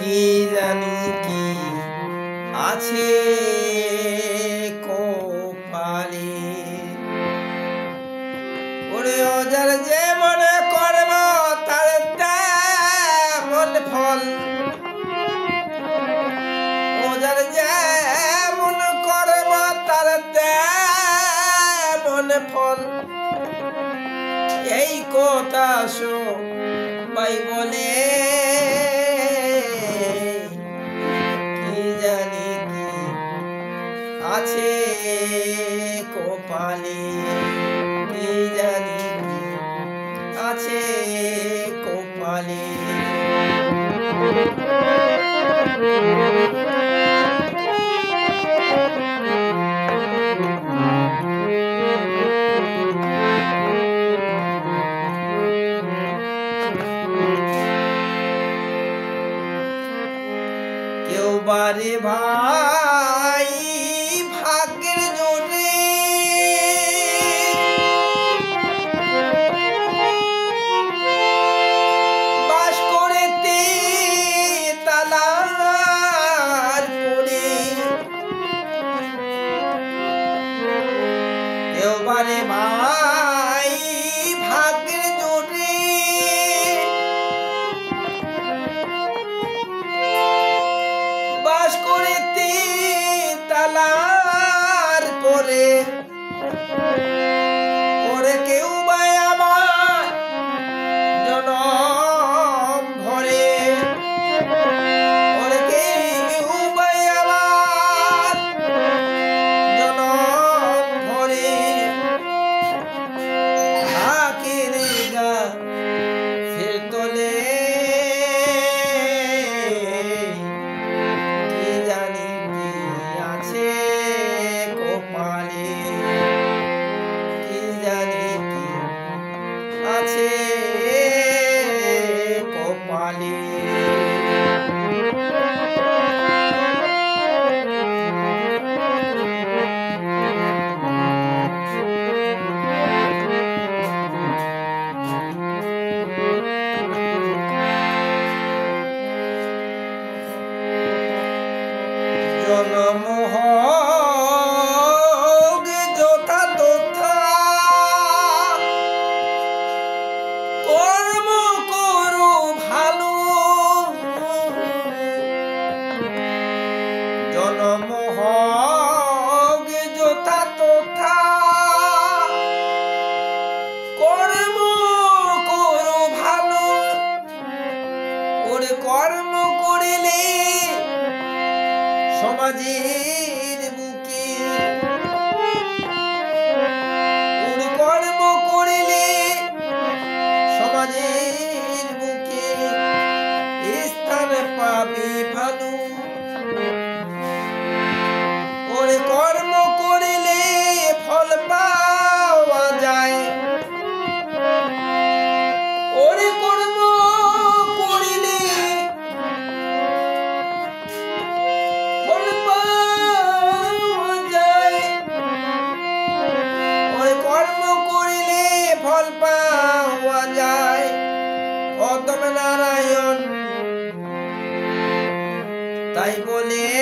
কি জানি কি আছে কপালে ওরে অজার যে মনে করব তার তেমন ফল ওজার যে মনে করব তার তেমন ফল এই কথা সবাই বলে কি জানি কি আছে কপালে কি জানি কি আছে কপালে কেউ বারে ভাই ভাগ্যের জোরে বাস করেতে তালার করে কেউ বারে ভাই ভাগ্যের জোরে বাস করেতে তালার করে ওরে কেউ বা আমার জনম ভরে ওরে কেউ বা আমার জনম ভরে থাকে রে গা ফের তোলে আছে কপালে জনম হোক যথা তথা কর্ম করো ভালো জনম হোক যথা তথা কর্ম করো ভালো ওরে কর্ম করিলে সমাজের বুকে ওরে কর্ম করিলে সমাজের বুকে স্থান পাবে ভালো ওরে কর্ম করিলে ফল পাওয়া যায় ওরে কর্ম করিলে ফল পাওয়া যায় ওরে কর্ম করিলে ফল পাওয়া যায় অতম নারায়ণ তাই বলে